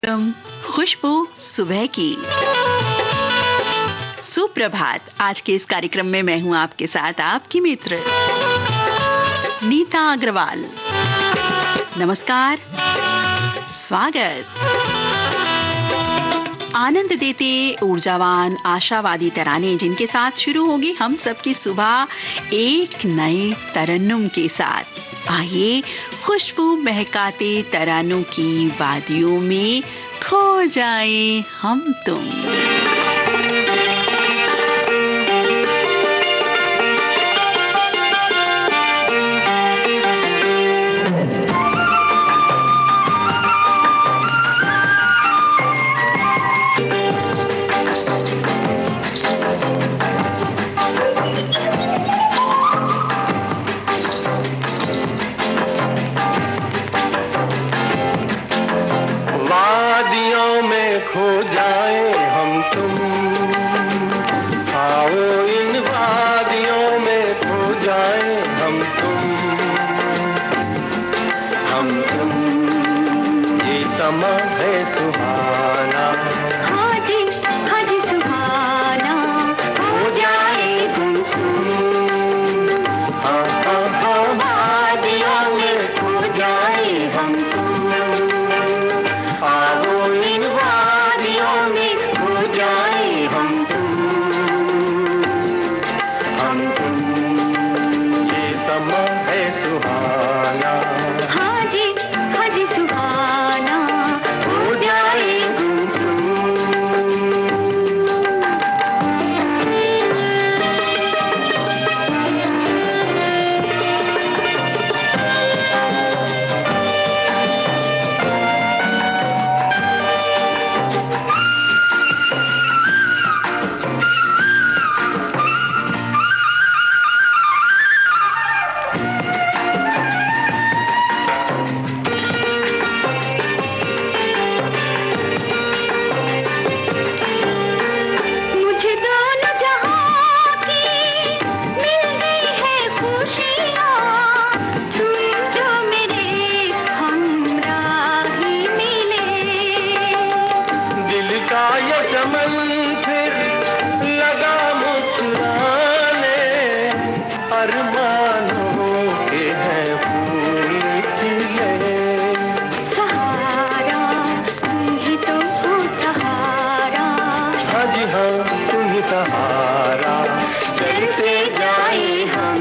कार्यक्रम खुशबू सुबह की। सुप्रभात। आज के इस कार्यक्रम में मैं हूं आपके साथ आपकी मित्र नीता अग्रवाल। नमस्कार, स्वागत। आनंद देते ऊर्जावान आशावादी तराने जिनके साथ शुरू होगी हम सबकी सुबह एक नए तरन्नुम के साथ। आइए खुशबू महकाते तरानों की वादियों में खो जाएं हम तुम। खो जाए हम तुम, आओ इन वादियों में खो जाए हम तुम, ये समा है सुहाना। हाँ जी सुहाना, हो जाए गुमसुम। हाँ हाँ हाँ, वादियों में खो जाए हम तुम, आओ इन वादियों में खो जाए हम तुम, ये समा है सुहाना। हाँ जी सुहाना, हो जाए गुमसुम। मुझे दोनों जहां की मिल गई है खुशियाँ, तुम जो मेरे हमराही मिले। दिल का ये चमन फिर लगा मुस्कुराने, अरमानों के हैं फूल खिले। सहारा तुम ही तो हो सहारा, हाँ जी हाँ, तुम ही सहारा, चलते जाए हम।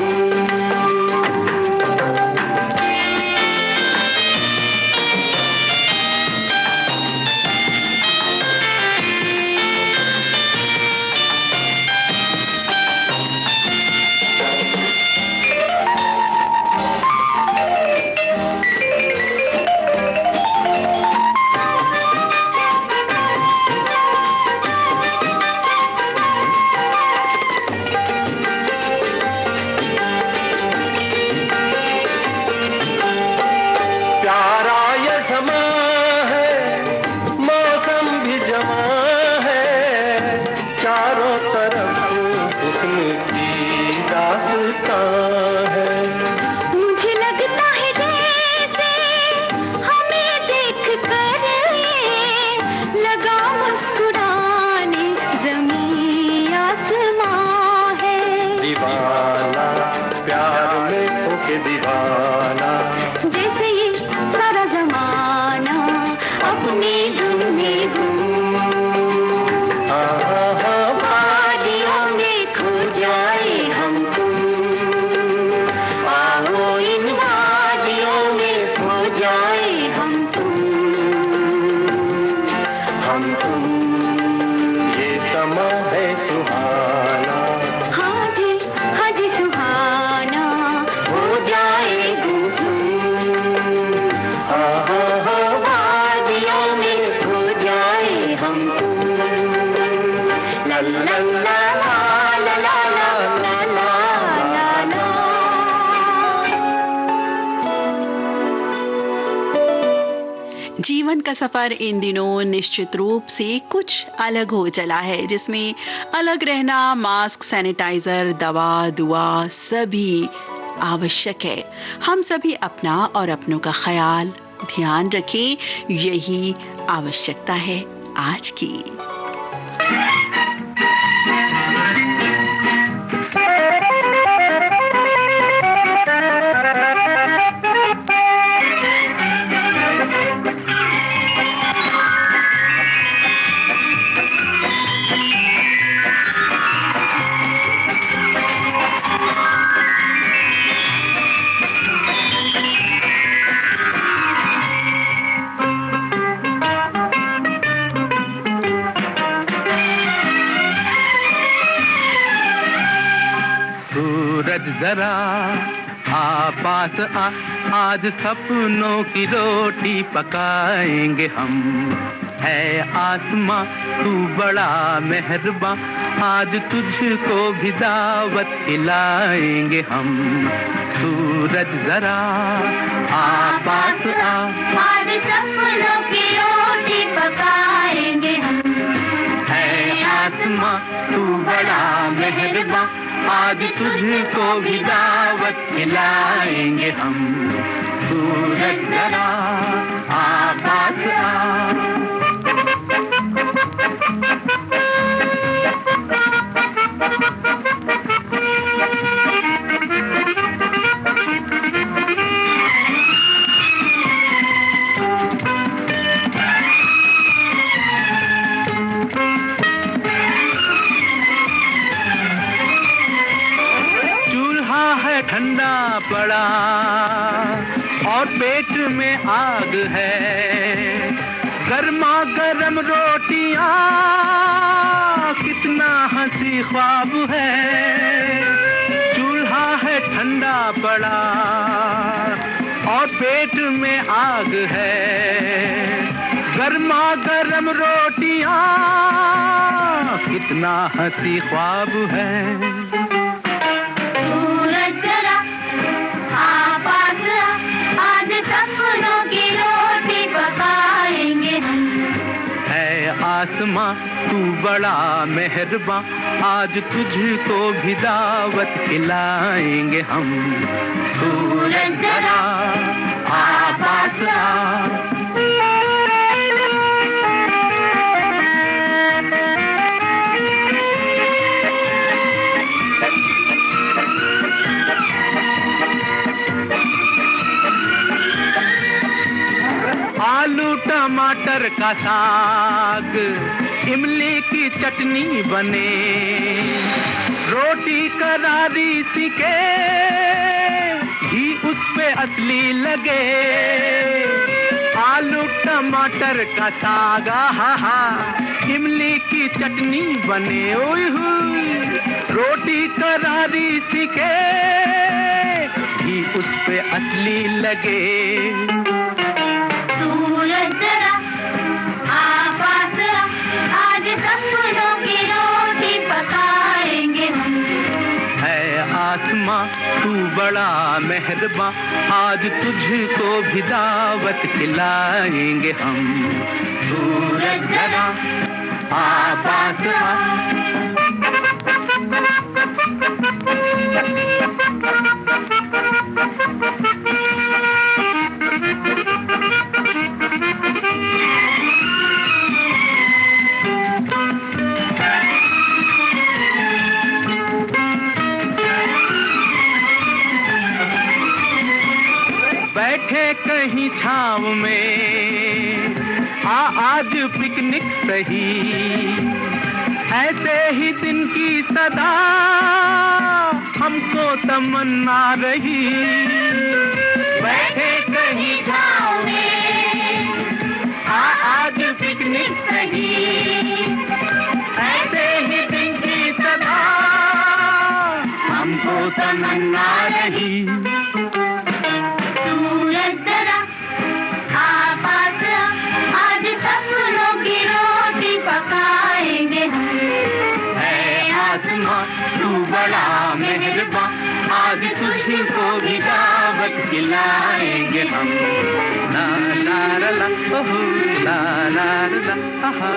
प्यारा ये समा है, मौसम भी जवां है, चारों तरफ हुस्न की दास्तां है। मुझे लगता है जैसे हमें देख कर ये लगा मुस्कुराने ज़मीं आसमां है। दीवाना प्यार में होके दीवाना, जैसे ये सारा ज़माना अपने धुन में गुम। हाँ हाँ हाँ, वादियों में खो जाए हम तुम, आओ इन वादियों में खो जाए हम तुम, ये समा है सुहाना। हाँ जी सुहाना, हो जाए गुमसुम। हाँ हाँ हाँ, वादियों में खो जाए हम तुम। ला ला ला ला ला ला ला ला ला। जीवन का सफर इन दिनों निश्चित रूप से कुछ अलग हो चला है, जिसमें अलग रहना, मास्क, सैनिटाइजर, दवा, दुआ सभी आवश्यक है। हम सभी अपना और अपनों का ख्याल ध्यान रखें, यही आवश्यकता है आज की। सूरज जरा आ पास आ, आज सपनों की रोटी पकाएंगे हम। है आसमां तू बड़ा मेहरबां, आज तुझको भी दावत खिलाएंगे हम। सूरज जरा आ पास आ, आज सपनों की रोटी पकाएंगे हम। है आसमां तू बड़ा मेहरबां, आज तुझको भी दावत खिलाएंगे हम। सूरज जरा आ पास आ। ठंडा पड़ा और पेट में आग है, गर्मा गर्म रोटियां कितना हंसी ख्वाब है। चूल्हा है ठंडा पड़ा और पेट में आग है, गर्मा गर्म रोटियां कितना हंसी ख्वाब है। आसमां तू बड़ा मेहरबां, आज तुझको भी दावत खिलाएंगे हम। सूरज जरा आ पास आ। आलू टमाटर का साग, इमली की चटनी बने, रोटी करारी सीखे, घी उस पे असली लगे। आलू टमाटर का साग हा हा, इमली की चटनी बने, ओए हुई रोटी करारी सीखे, घी उस पे असली लगे। सूरज जरा आ पास आ, आज सपनों की रोटी पकाएंगे हम। है आसमां तू बड़ा मेहरबां, आज तुझको भी दावत खिलाएंगे हम। सूरज जरा आ पास आ। बैठे कहीं छाँव में आज पिकनिक सही, ऐसे ही दिन की सदा हमको तमन्ना रही। बैठे कहीं छाँव में आज पिकनिक सही, ऐसे ही दिन की सदा हमको तमन्ना रही। तू बड़ा मेहरबां, आज तुझको भी दावत खिलाएंगे हम। ला ला ला ला ओह ला ला ला आहा।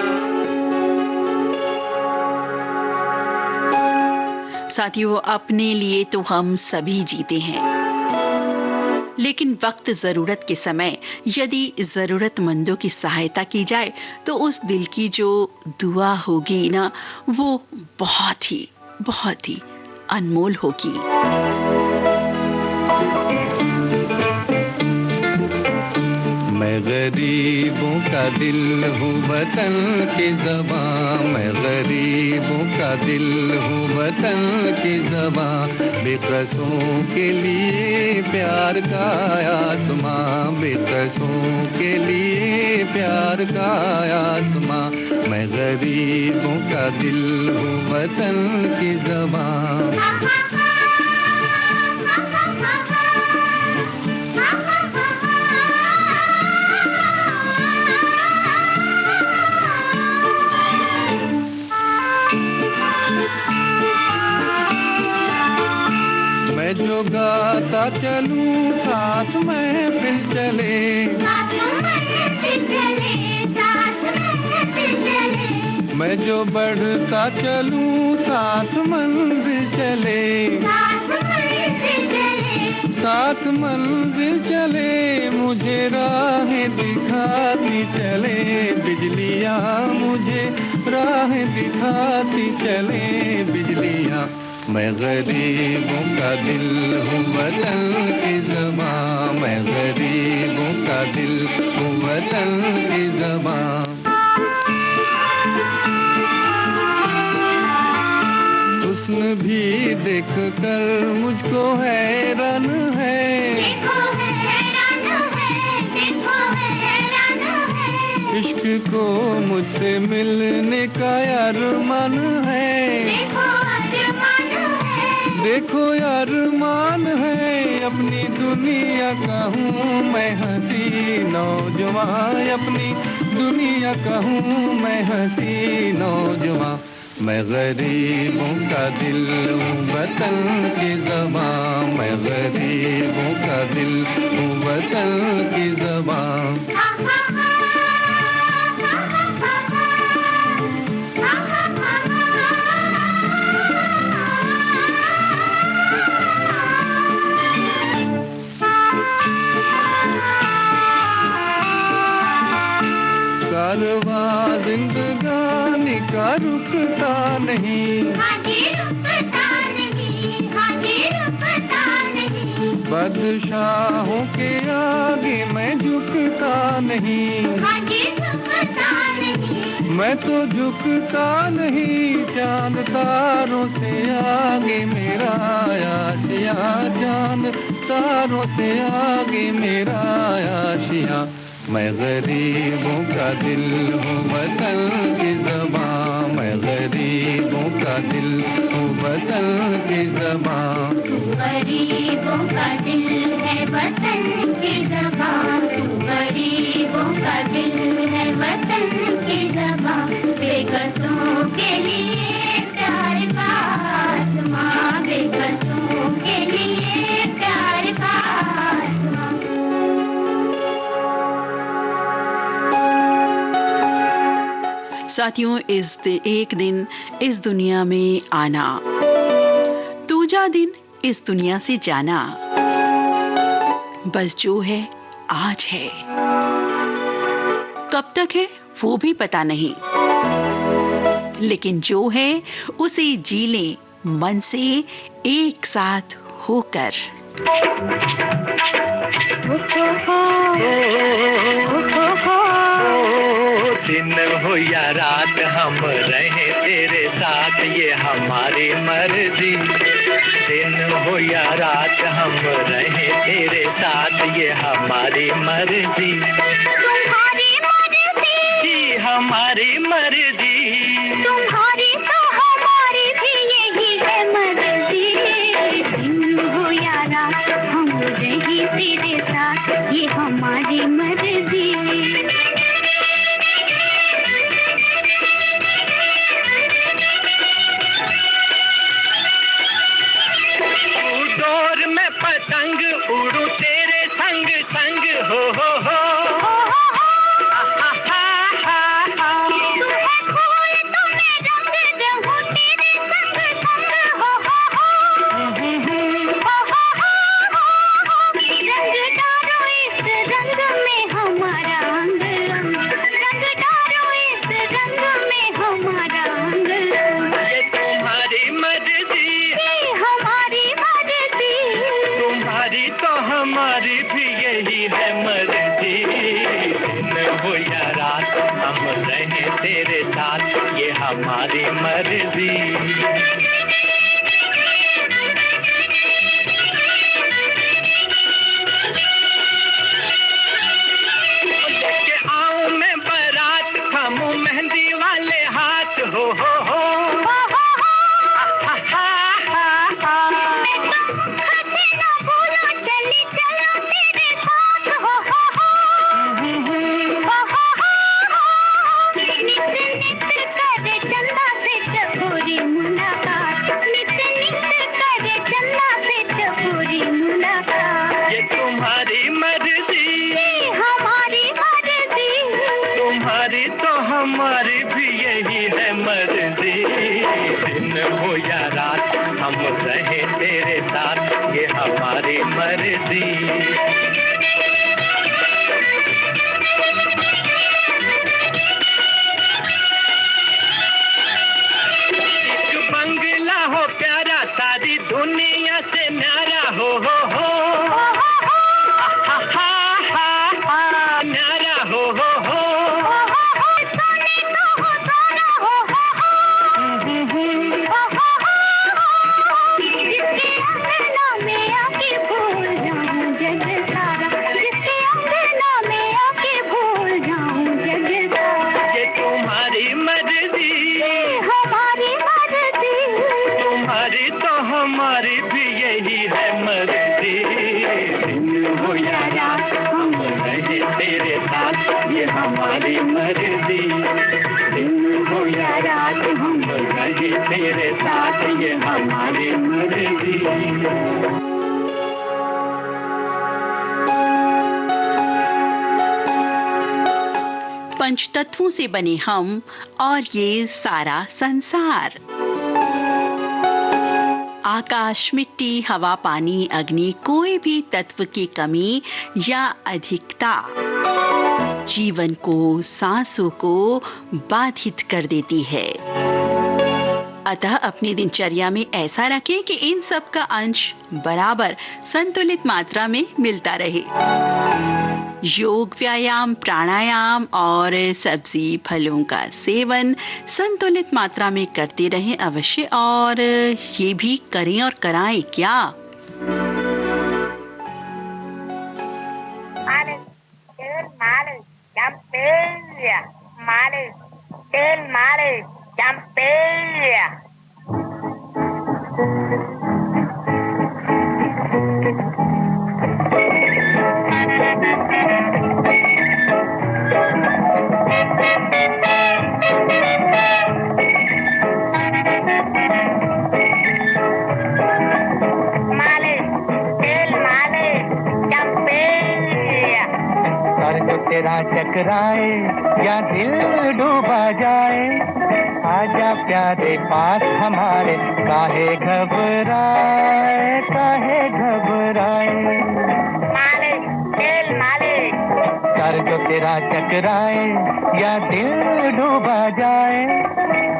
साथियों, अपने लिए तो हम सभी जीते हैं, लेकिन वक्त ज़रूरत के समय यदि ज़रूरतमंदों की सहायता की जाए तो उस दिल की जो दुआ होगी ना, वो बहुत ही अनमोल होगी। मैं गरीबों का दिल हूँ वतन की ज़बां, मैं गरीबों का दिल हूँ वतन की ज़बां, बेकसों के लिए प्यार का आसमां, बेकसों के लिए प्यार का आसमां, मैं गरीबों का दिल हूँ वतन की ज़बां। मैं जो गाता चलूं साथ महफिल चले, मैं जो बढ़ता चलूं साथ मंजिल चले, साथ मंजिल चले, मुझे राहें दिखाती चले बिजलियाँ, मुझे राहें दिखाती चले बिजलियाँ। मैं गरीबों का दिल हूँ वतन की ज़बां, मैं गरीबों का दिल हूँ वतन की ज़बां। हुस्न भी देख कर मुझको हैरान है, इश्क को मुझसे मिलने का अरमान है, देखो यार मान है, अपनी दुनिया का हूँ मैं हंसी नौजवान, अपनी दुनिया का हूँ मैं हंसी नौजवान। मैं गरीबों का दिल हूँ वतन की ज़बां, मैं गरीबों का दिल हूँ वतन की ज़बां। कारवां जिंदगानी का रुकता नहीं, बादशाहों के आगे मैं झुकता नहीं, मैं तो झुकता नहीं, चांद तारों से आगे मेरा आशिया, चांद तारों से आगे मेरा आशिया। मैं गरीबों का दिल हूँ वतन की ज़बां, मैं गरीबों का दिल हूँ वतन की ज़बां। गरीबों का दिल है वतन की ज़बां, गरीबों का दिल है वतन की ज़बां, बेकसों के लिए प्यार का आसमां, बेकसों के लिए प्यार का आसमां। साथियों, एक दिन इस दुनिया में आना, दूजा दिन इस दुनिया से जाना, बस जो है आज है, कब तक है वो भी पता नहीं, लेकिन जो है उसे जी लें मन से एक साथ होकर। दिन हो या रात हम रहे तेरे साथ, ये हमारी मर्जी। दिन हो या रात हम रहे तेरे साथ, ये हमारी मर्जी। तुम्हारी मर्जी जी हमारी मर्जी, तुम्हारी तो हमारी भी यही है मर्जी। दिन हो या रात हम रहे तेरे साथ, ये हमारी मर्जी। पतंग उड़ू तेरे संग संग हो। तुम्हें खोल हम रहें तेरे साथ ये हमारी मर्जी। लेके आऊं मैं बारात, थामूं मेहंदी वाले हाथ, हो ये तुम्हारी मर्जी, हमारी मर्जी, तुम्हारी तो हमारी भी यही है मर्जी। दिन हो या रात हम रहे तेरे साथ ये हमारी मर्जी। एक बंगला हो प्यारा, सारी दुनिया से न्यारा, हो न्यारा, हो ये तुम्हारी मर्जी, हमारी मर्जी, तुम्हारी तो हमारी भी यही है मर्जी। दिन हो या रात हम रहे तेरे साथ ये हमारी मर्जी। दिन हो या रात हम रहे तेरे साथ ये हमारी मर्जी। पंचतत्वों से बने हम और ये सारा संसार। आकाश, मिट्टी, हवा, पानी, अग्नि, कोई भी तत्व की कमी या अधिकता जीवन को, सांसों को बाधित कर देती है। अतः अपनी दिनचर्या में ऐसा रखें कि इन सब का अंश बराबर संतुलित मात्रा में मिलता रहे। योग, व्यायाम, प्राणायाम और सब्जी फलों का सेवन संतुलित मात्रा में करते रहें अवश्य, और ये भी करें और कराएं क्या। तेरा चकराए या दिल डूबा जाए, आजा प्यारे पास हमारे, काहे घबराए, काहे घबराए। सर जो तेरा चकराए या दिल डूबा जाए,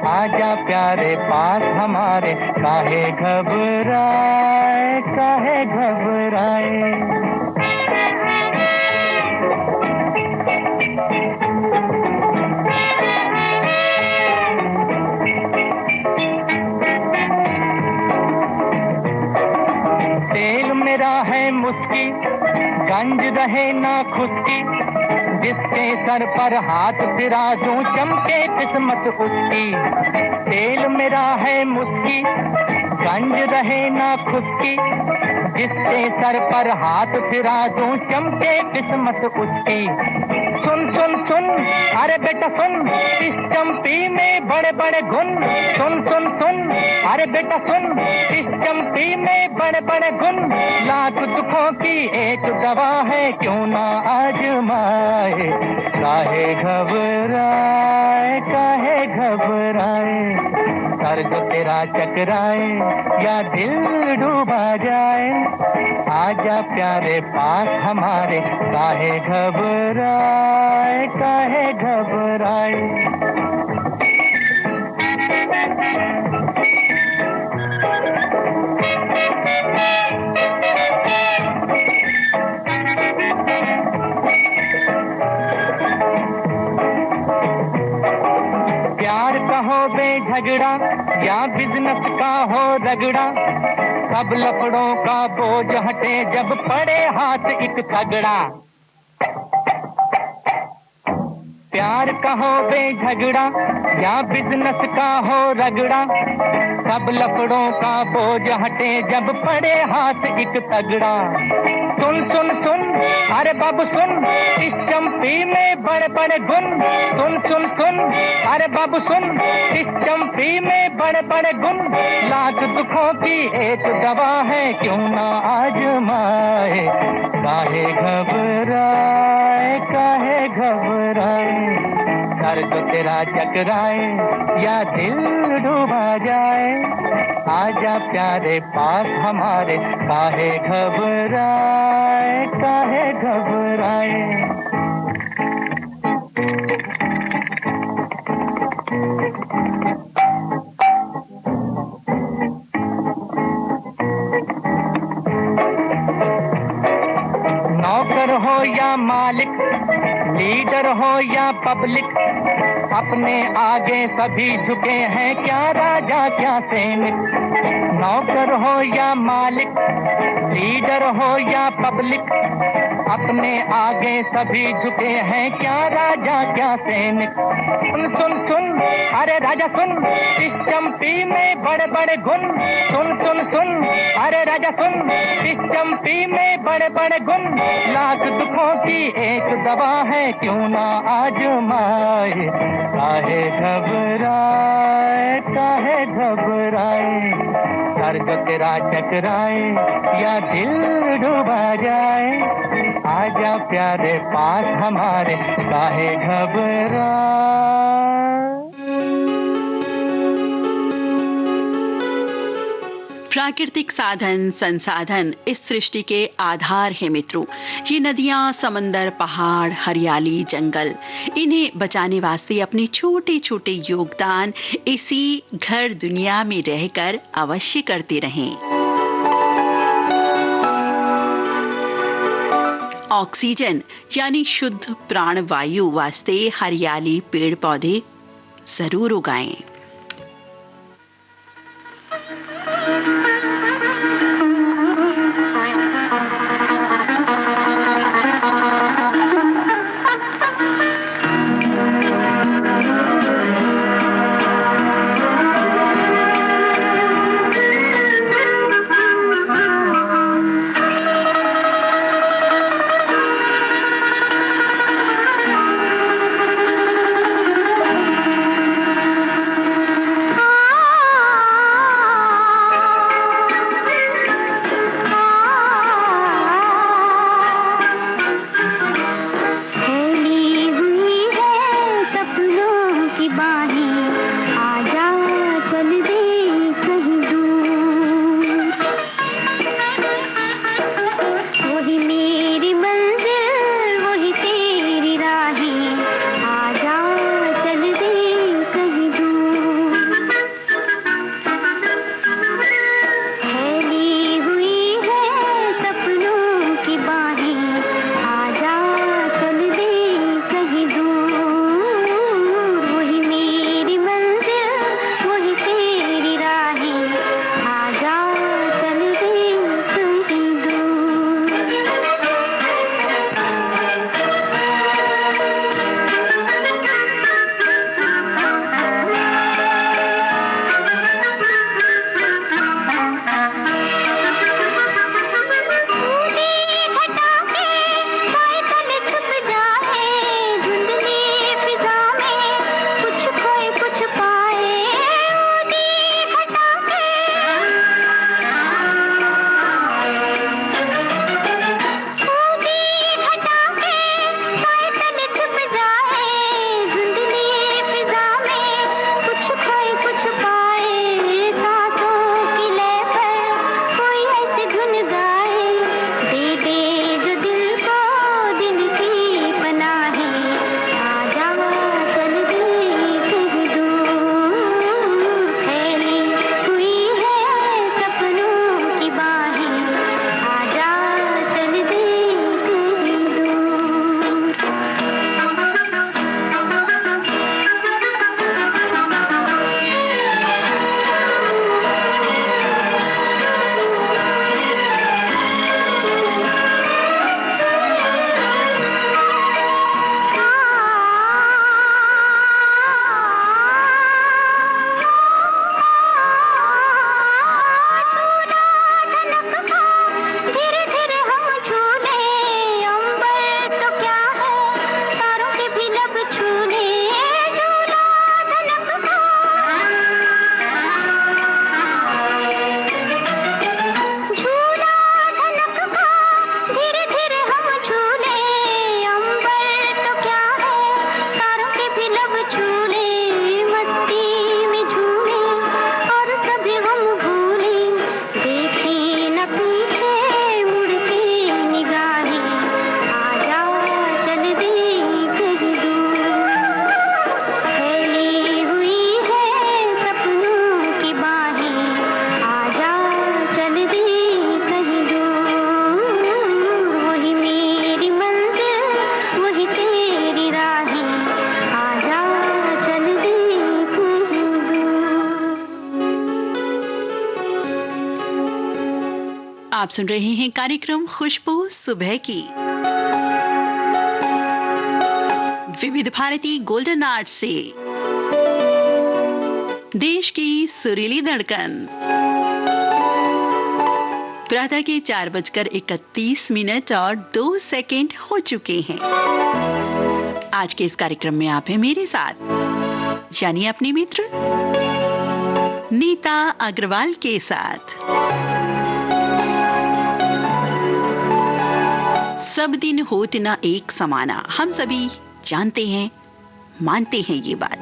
आजा प्यारे पास हमारे, काहे घबराए, काहे घबराए। तेल मेरा है मुस्की, गंज रहे ना खुशकी, जिसके सर पर हाथ फिरा दूं चमके किस्मत उसकी। तेल मेरा है मुस्की, गंज रहे ना खुशकी, जिसके सर पर हाथ फिरा दूं चमके किस्मत उसकी। सुन सुन सुन, अरे बेटा सुन, इस चंपी में बड़े बड़े गुण। सुन सुन सुन, अरे बेटा सुन, इस चंपी में बड़े बड़े गुण। लाख दुखों की एक दवा है, क्यों ना आजमाए। काहे घबराए, काहे घबराए। सर जो तेरा चकराए या दिल डूबा जाए, आजा प्यारे पास हमारे, काहे घबराए, काहे घबराए। झगड़ा या बिजनेस का हो रगड़ा, सब लफड़ों का बोझ हटे जब पड़े हाथ एक तगड़ा। प्यार का हो बेझगड़ा या बिजनेस का हो रगड़ा, सब लफड़ों का बोझ हटे जब पड़े हाथ एक तगड़ा। सुन सुन सुन अरे बाबू सुन, इस चंपी में बड़े बड़े गुण। सुन सुन सुन अरे बाबू सुन, इस चंपी में बड़े बड़े गुण। लाख दुखों की एक दवा है, क्यों ना आजमाए। काहे घबराए काहे घबराए, सर जो तेरा चकराए या दिल डूबा जाए। आजा प्यारे पास हमारे, काहे घबराए काहे घबराए। नौकर हो या मालिक, लीडर हो या पब्लिक, अपने आगे सभी झुके हैं, क्या राजा क्या सैनिक। नौकर हो या मालिक, लीडर हो या पब्लिक, अपने आगे सभी झुके हैं, क्या राजा क्या सैनिक। सुन सुन सुन अरे राजा सुन, इस चंपी में बड़े बड़े गुण। सुन सुन सुन अरे राजा सुन, इस चंपी में बड़े बड़े गुण। लाख दुखों की एक दवा है, क्यों ना आजमाए। काहे घबराए काहे घबराए, सर जो तेरा चकराए या दिल डूबा जाए। आजा प्यारे पास हमारे, काहे घबराए। प्राकृतिक साधन संसाधन इस सृष्टि के आधार है मित्रों। ये नदियाँ, समंदर, पहाड़, हरियाली, जंगल, इन्हें बचाने वास्ते अपने छोटे छोटे योगदान इसी घर दुनिया में रहकर अवश्य करते रहें। ऑक्सीजन यानी शुद्ध प्राणवायु वास्ते हरियाली, पेड़ पौधे जरूर उगाएं। आप सुन रहे हैं कार्यक्रम खुशबू सुबह की विविध भारती गोल्डन आर्ट से देश की सुरीली धड़कन। प्रातः के 4:31 और 2 सेकंड हो चुके हैं। आज के इस कार्यक्रम में आप हैं मेरे साथ, यानी अपने मित्र नीता अग्रवाल के साथ। सब दिन होत न एक समाना, हम सभी जानते हैं, मानते हैं ये बात,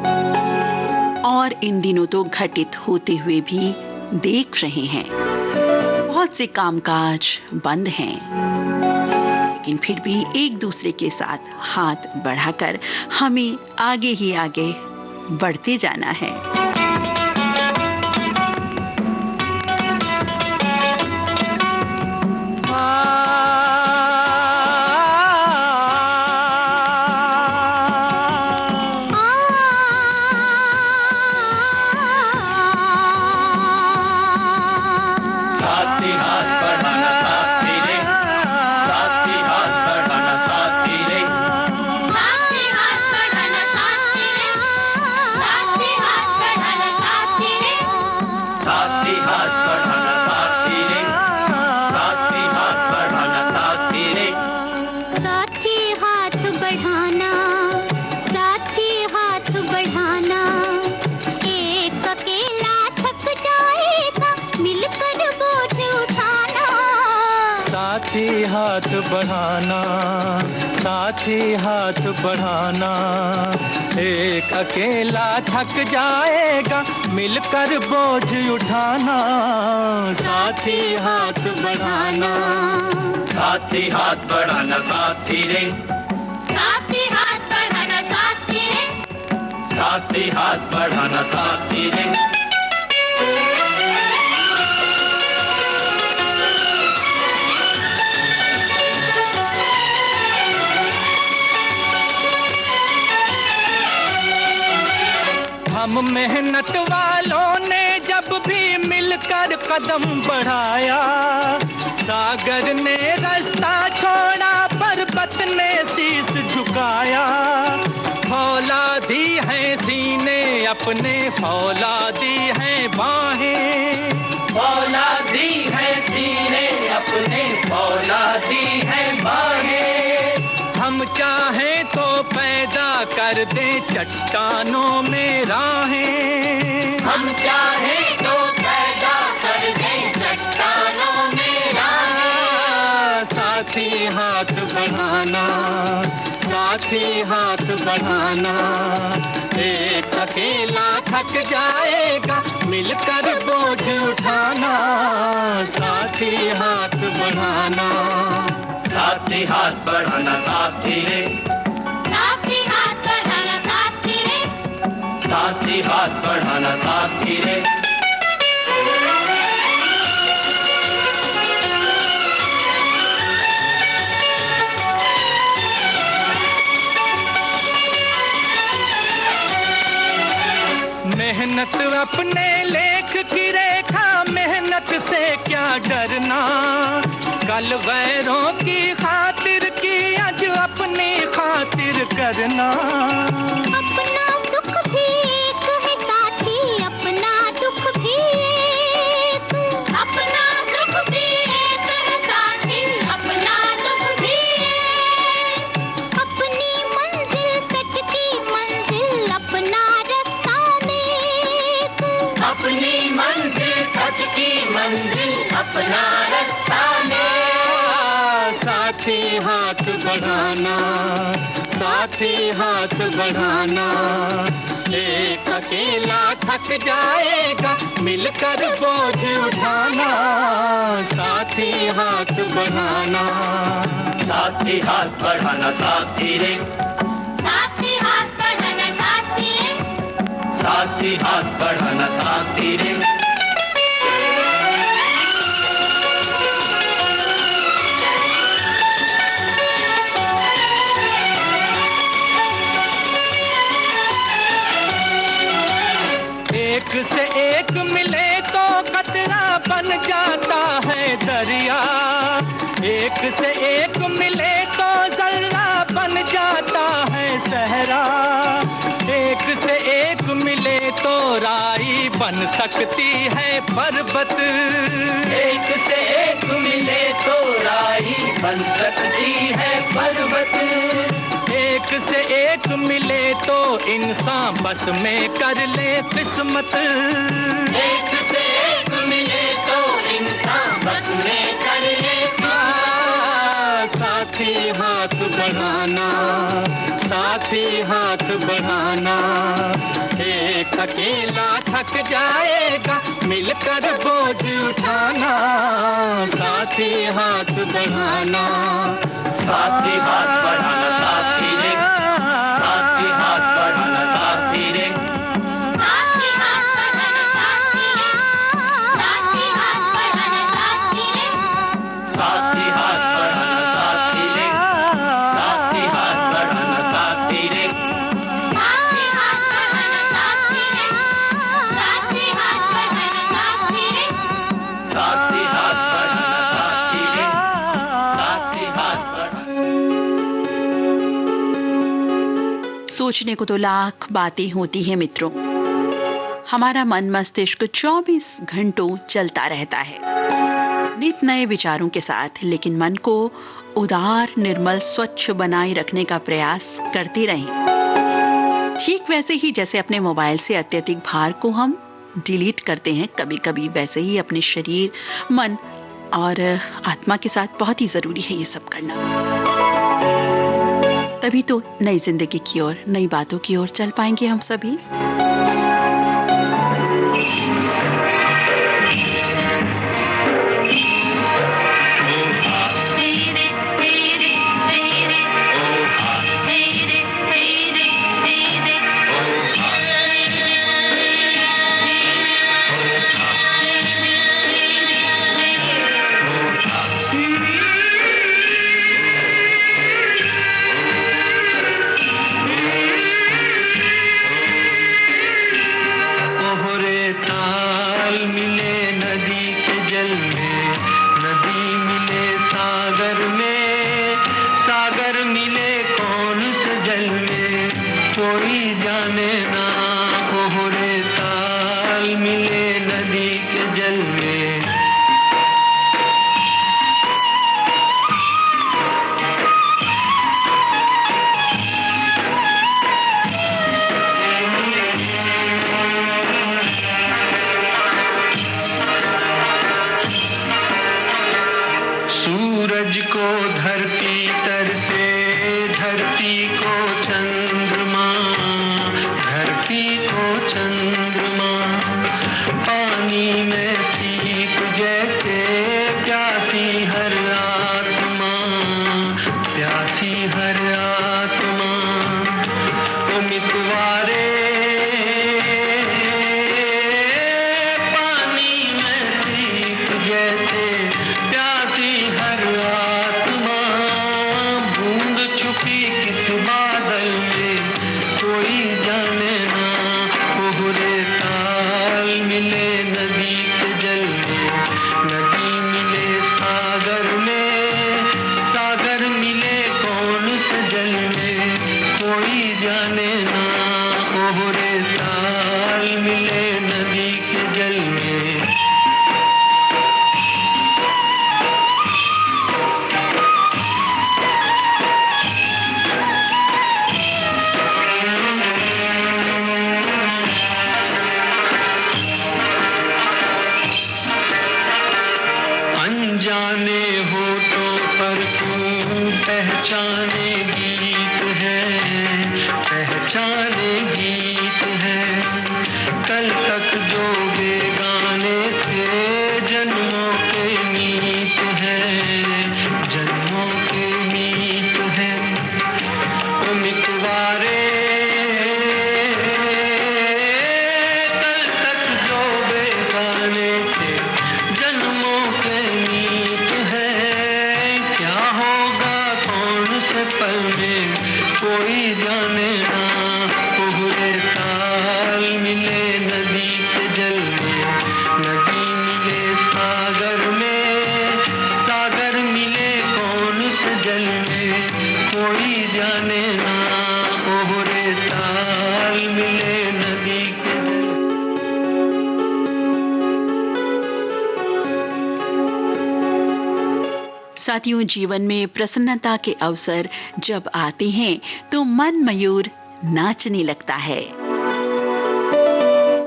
और इन दिनों तो घटित होते हुए भी देख रहे हैं। बहुत से कामकाज बंद हैं, लेकिन फिर भी एक दूसरे के साथ हाथ बढ़ाकर हमें आगे ही आगे बढ़ते जाना है। हाथ बढ़ाना, साथी हाथ बढ़ाना, एक अकेला थक जाएगा मिलकर बोझ उठाना। साथी हाथ बढ़ाना, साथी हाथ बढ़ाना, साथी रे, साथी हाथ बढ़ाना, साथी रे, साथी हाथ बढ़ाना, साथी रे। हम मेहनत वालों ने जब भी मिलकर कदम बढ़ाया, सागर ने रास्ता छोड़ा, पर्वत ने शीश झुकाया। फौलादी है सीने अपने, फौलादी है बाहें, फौलादी है सीने अपने, फौलादी है बाहें। हम चाहें तो पैदा कर दे चट्टानों में राहें, हम चाहें तो पैदा कर दे चट्टानों में राहें। साथी हाथ बढ़ाना, साथी हाथ बढ़ाना, एक अकेला थक जाएगा मिलकर बोझ उठाना। साथी हाथ बढ़ाना, साथी हाथ बढ़ाना, साथी रे, साथी हाथ बढ़ाना, साथी रे, साथी हाथ बढ़ाना, साथी रे। मेहनत अपने लेख की रेखा, मेहनत से क्या डरना। कल गैरों की खातिर की, आज अपनी खातिर करना। अपना दुख भी एक है साथी, अपना दुख भी एक, अपना दुख भी एक है साथी, अपना दुख भी एक। अपनी मंजिल सच की मंजिल, अपना रास्ता नेक, अपनी मंजिल सच की मंजिल, अपना रास्ता नेक। साथी हाथ बढ़ाना, साथी हाथ बढ़ाना, एक अकेला थक जाएगा मिलकर बोझ उठाना। साथी हाथ बढ़ाना, साथी हाथ बढ़ाना, साथी रे, साथी हाथ बढ़ाना, साथी रे, साथी हाथ बढ़ाना, साथी रे। एक से एक मिले तो कतरा बन जाता है दरिया। एक से एक मिले तो जल्ला बन जाता है सहरा, एक से एक मिले तो राई बन सकती है पर्वत, एक से एक मिले तो राई बन सकती है पर्वत, एक से एक मिले तो इंसान बस में कर ले किस्मत, एक से एक मिले तो इंसान बस में कर ले। साथी हाथ बढ़ाना, साथी हाथ बढ़ाना, एक अकेला थक जाएगा मिलकर बोझ उठाना, साथी हाथ बढ़ाना, साथी हाथ बढ़ाना, साथी रे, साथी हाथ बढ़ाना, साथी रे, साथी हाथ बढ़ाना, साथी रे, साथी हाथ बढ़ाना, साथी रे, साथी हाथ बढ़ाना, साथी रे, साथी हाथ बढ़ाना, साथी रे, साथी हाथ बढ़ाना, साथी रे, साथी हाथ बढ़ाना। सोचने को तो लाख बातें होती हैं मित्रों, हमारा मन मस्तिष्क 24 घंटों चलता रहता है नित नए विचारों के साथ, लेकिन मन को उदार निर्मल स्वच्छ बनाए रखने का प्रयास करते रहें। ठीक वैसे ही जैसे अपने मोबाइल से अत्यधिक भार को हम डिलीट करते हैं, कभी कभी वैसे ही अपने शरीर, मन और आत्मा के साथ बहुत ही जरूरी है ये सब करना। तभी तो नई जिंदगी की ओर, नई बातों की ओर चल पाएंगे हम सभी। सूरज को धरती तरसे, धरती को चंद्रमा, धरती को चंद्रमा, पानी में सीप जैसे प्यासी हर आत्मा, प्यासी हर आत्मा, ओ मितवारे पानी में सीप जैसे प्यासी हर आत्मा, बूंद छुपी किस बादल में कोई जाने ना, ओहरे साथियों, जीवन में प्रसन्नता के अवसर जब आते हैं तो मन मयूर नाचने लगता है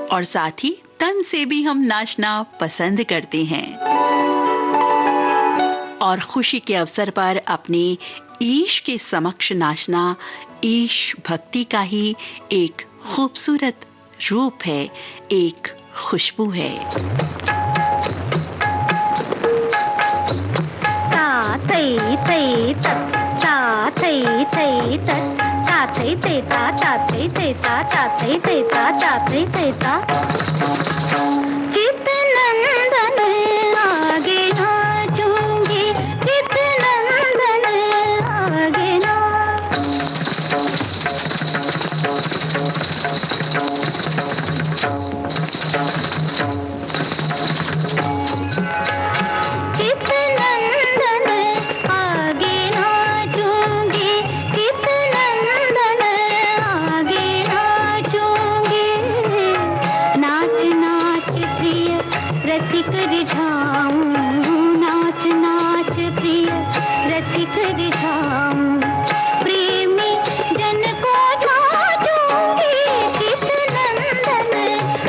और साथ ही तन से भी हम नाचना पसंद करते हैं। और खुशी के अवसर पर अपने ईश के समक्ष नाचना ईश भक्ति का ही एक खूबसूरत रूप है, एक खुशबू है। ता थई थई तत ता थई थई तत ता थई थई ता ता थई थई ता ता थई थई ता ता थई थई ता चित नंदन आगे नाचूंगी, चित नंदन आगे ना चित नंदन आगे नाचूंगी, चित नंदन आगे नाचूंगी। नाच नाच प्रिय रसिक रिझाऊं, नाच नाच प्रिय रसिक रिझाऊं। प्रेमी जन को नाचूंगी, चित नंदन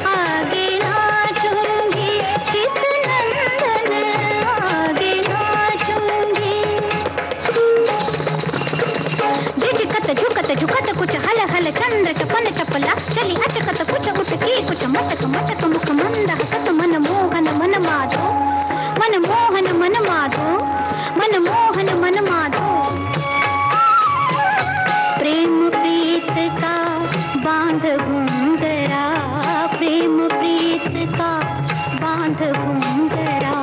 आगे नाचूंगी, चित नंदन आगे नाचूंगी। झिझकत झुकत झुकत कुछ हल हल चंद्र चपन चपला चली अचकत कुछ उठकी कुछ मटक मटक मुख मंद हसत मन मोहन मन माधो, मन मोहन मन माधो, मन मोहन मन माधो। प्रेम प्रीत का बांध घुंघरा, प्रेम प्रीत का बांध घुंघरा।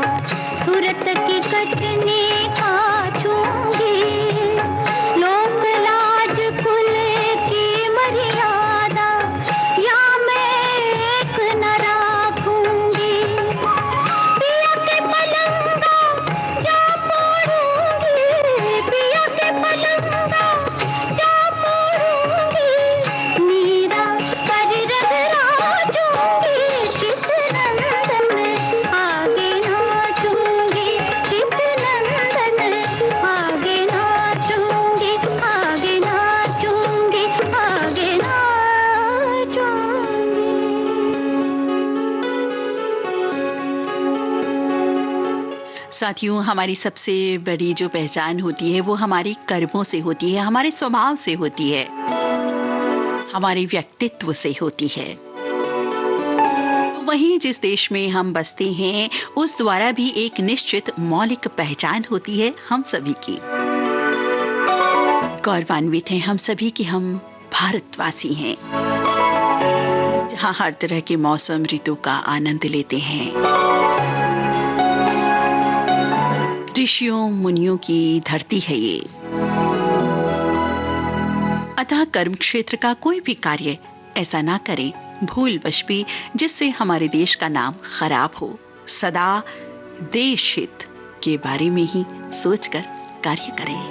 सूरत की कचनी काछूंगी, लोक लाज कुल की मर्यादा या मैं एक न राखूंगी। पिया के पलंगा जा पड़ूंगी, पिया के पलंगा जा पड़ूंगी। मीरा कर रघुराजूंगी, चित नंदन आगे नाचूंगी, चित नंदन आगे नाचूंगी, आगे नाचूंगी, आगे नाचूंगी। साथियों, हमारी सबसे बड़ी जो पहचान होती है वो हमारे कर्मों से होती है, हमारे स्वभाव से होती है, हमारे व्यक्तित्व से होती है। वहीं जिस देश में हम बसते हैं उस द्वारा भी एक निश्चित मौलिक पहचान होती है हम सभी की। गौरवान्वित हैं हम सभी कि हम भारतवासी हैं, जहां हर तरह के मौसम ऋतु का आनंद लेते हैं। ऋषियों मुनियों की धरती है ये। अतः कर्म क्षेत्र का कोई भी कार्य ऐसा ना करें भूलवश भी जिससे हमारे देश का नाम खराब हो। सदा देश हित के बारे में ही सोचकर कार्य करें।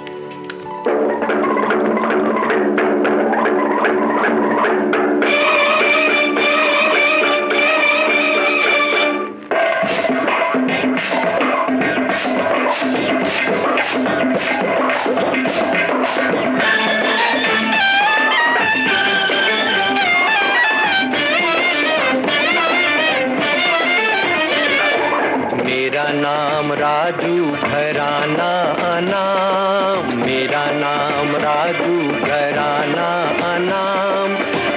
मेरा नाम राजू घराना अनाम, मेरा नाम राजू घराना अनाम।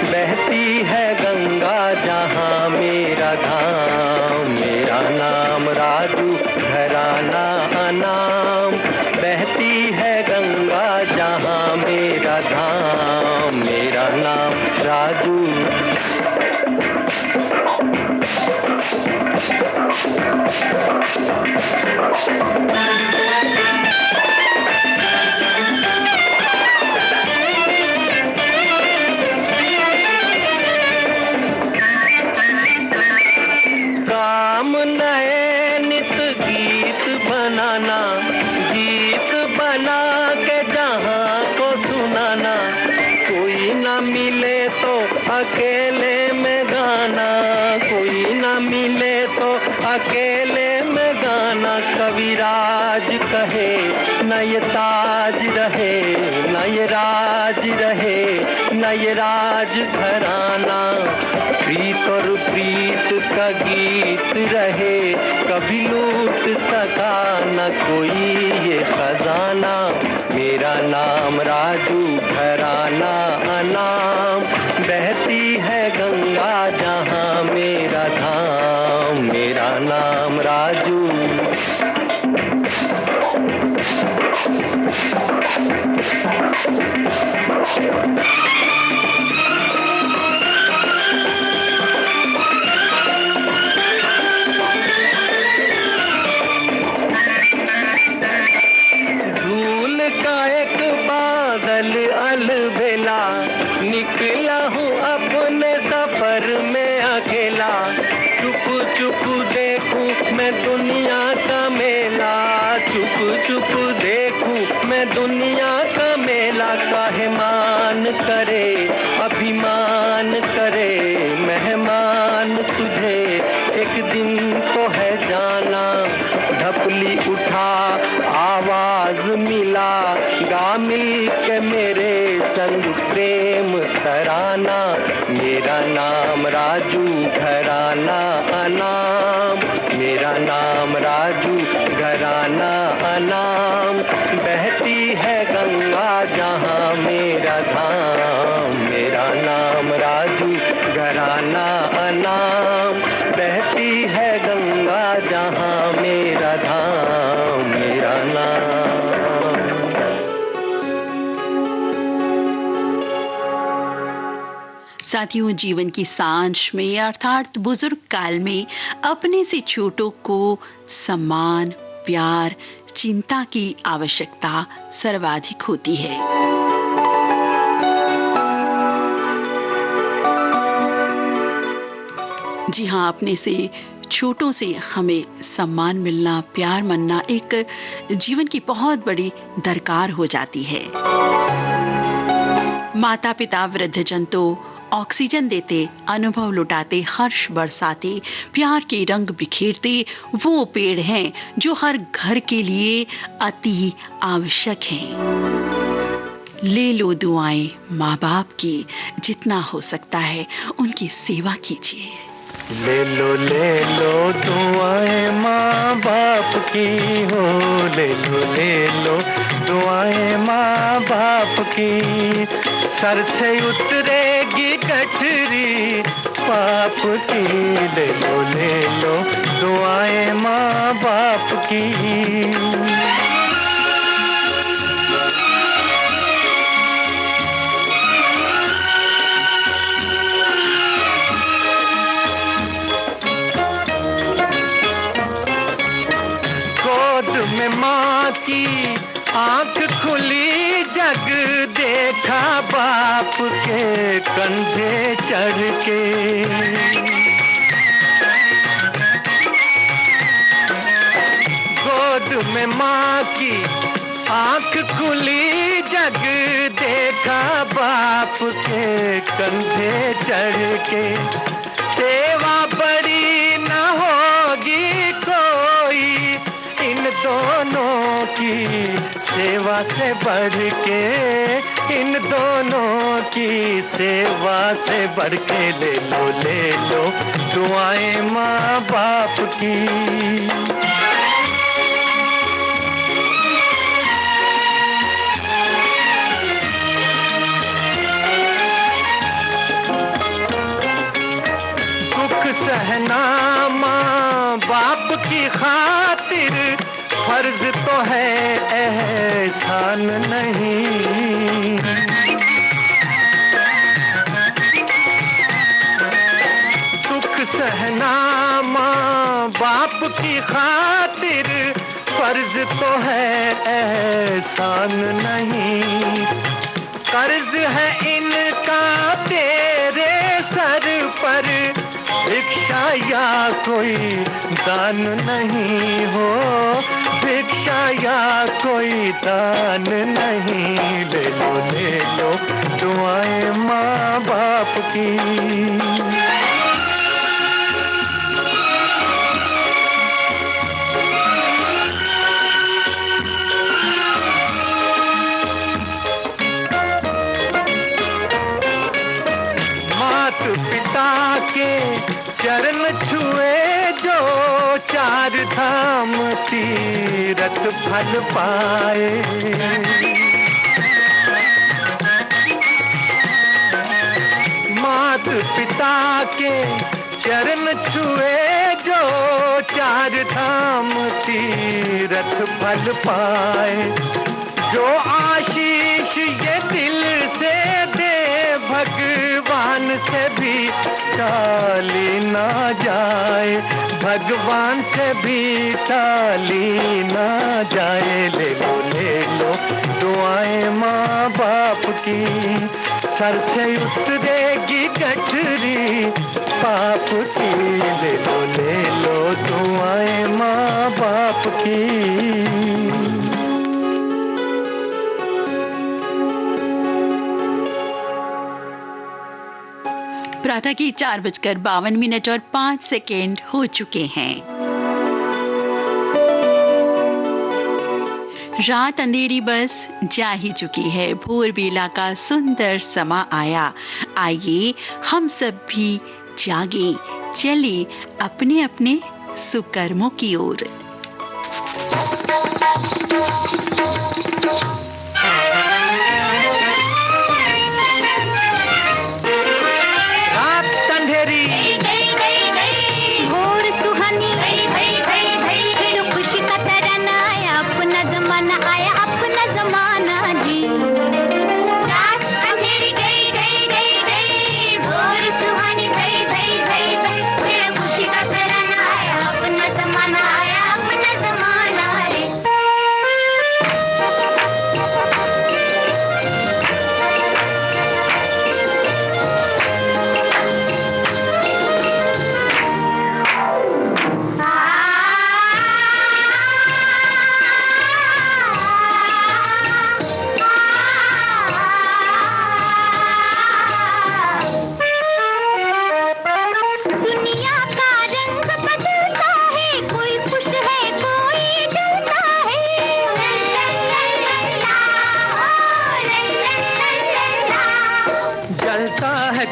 बहती है गंगा जहाँ मेरा धाम, मेरा नाम राजू घराना अनाम। बहती है गंगा जहाँ मेरा धाम, मेरा नाम राजू। काम नए नित गीत बनाना, गीत बना के जहाँ को सुनाना। कोई न मिले तो अकेले में गाना, कोई न मिले तो अकेले में गाना। कविराज राज कहे, न ये ताज रहे, न ये राज रहे, न ये राज घराना। प्रीत और प्रीत का गीत रहे, कभी लूट सका न कोई ये खजाना। मेरा नाम राजू, घराना अनाम, बहती है गंगा जहाँ मेरा धाम। मेरा नाम राजू। धूल का एक बादल अलबेला, निकला हूँ अपने सफर में अकेला। चुप चुप देखूं मैं दुनिया का मेला, चुप चुप देखूं मैं दुनिया का मेला। काहे मान करे, अभिमान करे, मेहमान तुझे एक दिन तो है जाना। ढपली उठा आवाज मिला, गा मिल के मेरे संग प्रेम तराना। मेरा नाम राजू, घराना अनाम, मेरा नाम राजू, घराना अनाम, बहती है गंगा जहाँ मेरा धाम। मेरा नाम राजू, घराना अनाम, बहती है गंगा जहाँ मेरा धाम। मेरा नाम। साथियों, जीवन की सांझ में अर्थात बुजुर्ग काल में अपने से छोटों को सम्मान, प्यार, चिंता की आवश्यकता सर्वाधिक होती है। जी हाँ, अपने से छोटों से हमें सम्मान मिलना, प्यार मिलना एक जीवन की बहुत बड़ी दरकार हो जाती है। माता पिता, वृद्धजन तो ऑक्सीजन देते, अनुभव लुटाते, हर्ष बरसाते, प्यार के रंग बिखेरते वो पेड़ हैं जो हर घर के लिए अति आवश्यक हैं। ले लो दुआएं माँ बाप की, जितना हो सकता है उनकी सेवा कीजिए। ले लो दुआएं माँ बाप की हो, ले लो दुआएं माँ बाप की। सर से उतरेगी गठरी पाप की, ले लो दुआएं माँ बाप की। में माँ की आंख खुली, जग देखा बाप के कंधे चढ़ के। गोद में माँ की आंख खुली, जग देखा बाप के कंधे चढ़ के। सेवा बड़ी न होगी कोई इन दोनों की, सेवा से बढ़ के, इन दोनों की सेवा से बढ़ के। ले लो दुआएं माँ बाप की। सहना माँ बाप की खातिर फर्ज तो है, एहसान नहीं। दुख सहना माँ बाप की खातिर फर्ज तो है, एहसान नहीं। कर्ज है इनका तेरे सर पर, भिक्षा या कोई दान नहीं हो, भिक्षा या कोई दान नहीं। ले लो दुआएं माँ बाप की। चरण छुए जो चार धाम तीरथ फल पाए। मात पिता के चरण छुए जो चार धाम तीरथ फल पाए। जो आशीष ये दिल से दे भगवान से भी टाली ना जाए, भगवान से भी टाली ना जाए। ले लो दुआएं माँ बाप की, सर से उतरेगी गठरी पाप की। ले लो दुआएं माँ बाप की। प्रातः के 4:52 और 5 हो चुके हैं। रात अंधेरी बस जा ही चुकी है, भोर बेला का सुंदर समा आया। आइए हम सब भी जागे, चले अपने अपने सुकर्मों की ओर।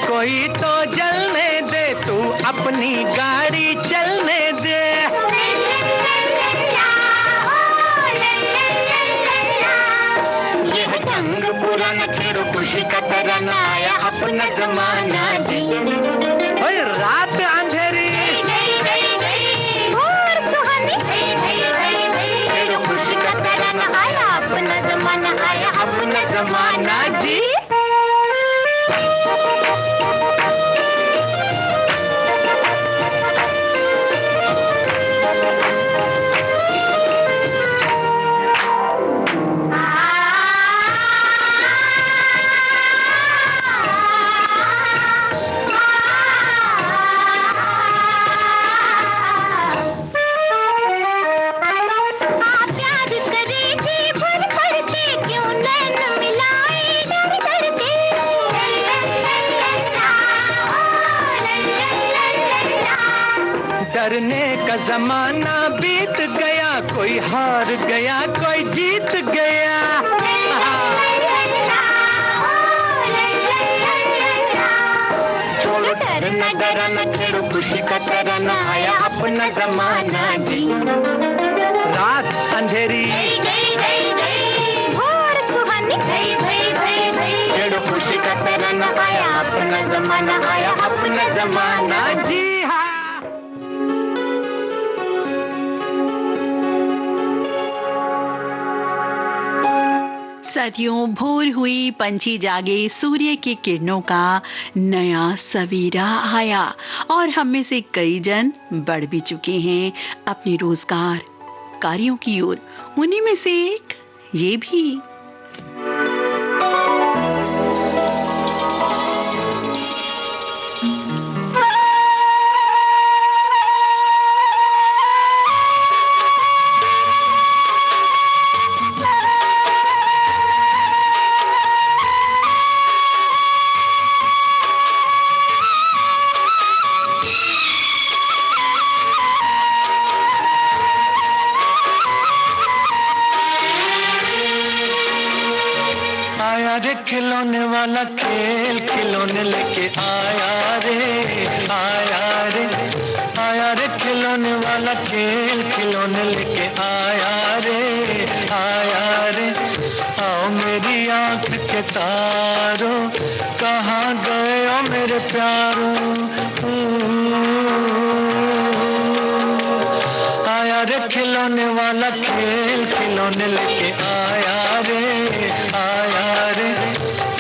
कोई तो जलने दे, तू अपनी गाड़ी चलने दे। यह ढंग पुराना छेड़ो, खुशी का तराना आया अपना जमाना जी। ओए रात अंधेरी भोर सुहानी, छेड़ो खुशी का तराना आया अपना जमाना, आया अपना जमाना जी। डरने का जमाना बीत गया, कोई हार गया कोई जीत गया। छोड़ो डरना डराना, छेड़ो खुशी का तराना आया अपना जमाना जी। रात अंधेरी भोर सुहानी, छेड़ो खुशी का तराना आया अपना जमाना, आया अपना जमाना जी। साथियों, भोर हुई, पंछी जागे, सूर्य की किरणों का नया सवेरा आया और हम में से कई जन बढ़ भी चुके हैं अपने रोजगार कार्यों की ओर। उन्हीं में से एक ये भी। खिलौने वाला खेल खिलौने लेके आया रे, आया रे, आया रे खिलौने वाला खेल खिलौने लेके आया रे, आया रे। आओ मेरी आँख के तारों, कहाँ गए हो मेरे प्यारों, आया रे खिलौने वाला खेल खिलौने लेके आया रे, आया रे,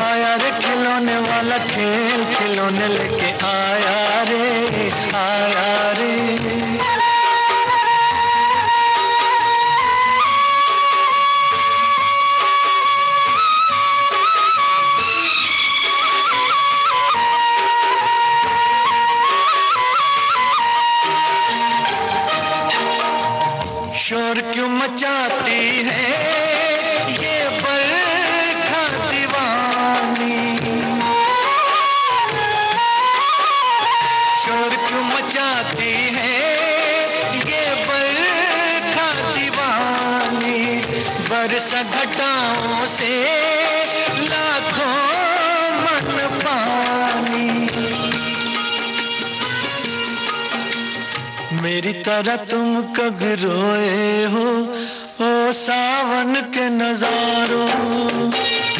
आया रे खिलौने वाला खेल खिलौने लेके आया रे, आया रे। शोर क्यों मचाती है ये बरखा दीवानी, शोर क्यों मचाती है ये बरखा दीवानी, बरसा घटाओं से लाखों मन पानी, मेरी तरह तुम कभी रोए हो ओ सावन के नजारों,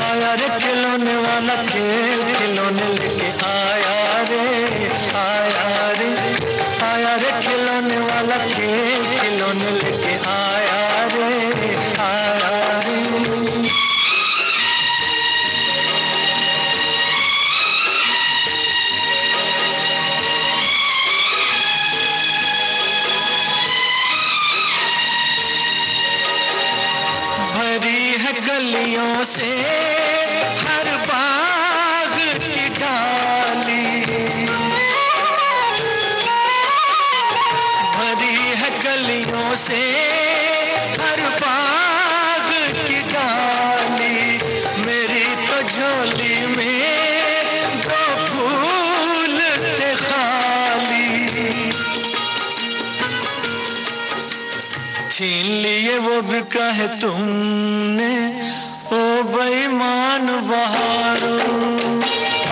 आया रे खिलौने वाला खेल खिलौने लेके आया रे, आया रे, आया रे खिलौने वाला खेल खिलौने लेके आया रे, आया रे। गलियों से हर बाग की डाली, भरी है गलियों से हर बाग की डाली, मेरी तो झोली में दो फूल थे खाली, छीन लिए वो भी कहे तुमने ओ बेईमान बहारों,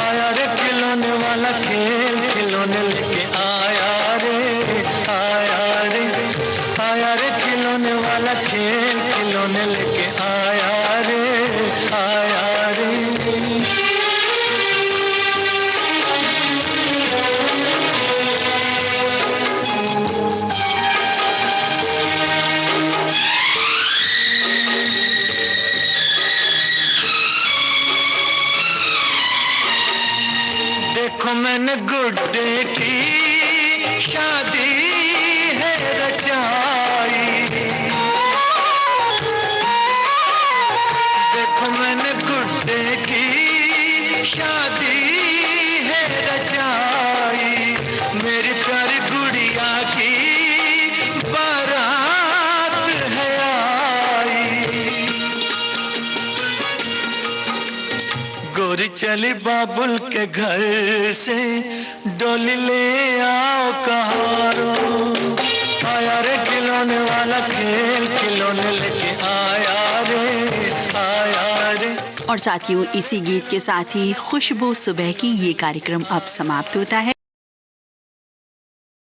आया रे खिलौने वाला खेल खिलौने लेके आया रे, आया रे, आया रे खिलौने वाला खेल खिलौने लेके आया रे, आया रे। देखो मैंने गुड्डे की शादी है रचाई, देखो मैंने गुड्डे की शादी है रचाई, मेरी प्यारी गुड़िया की बारात है आई, गोरी चली बाबुल के घर से डोली ले आओ कहारो, आया रे खिलौने वाला खेल खिलौने लेके आया रे, आया रे। और साथियों, इसी गीत के साथ ही खुशबू सुबह की ये कार्यक्रम अब समाप्त होता है।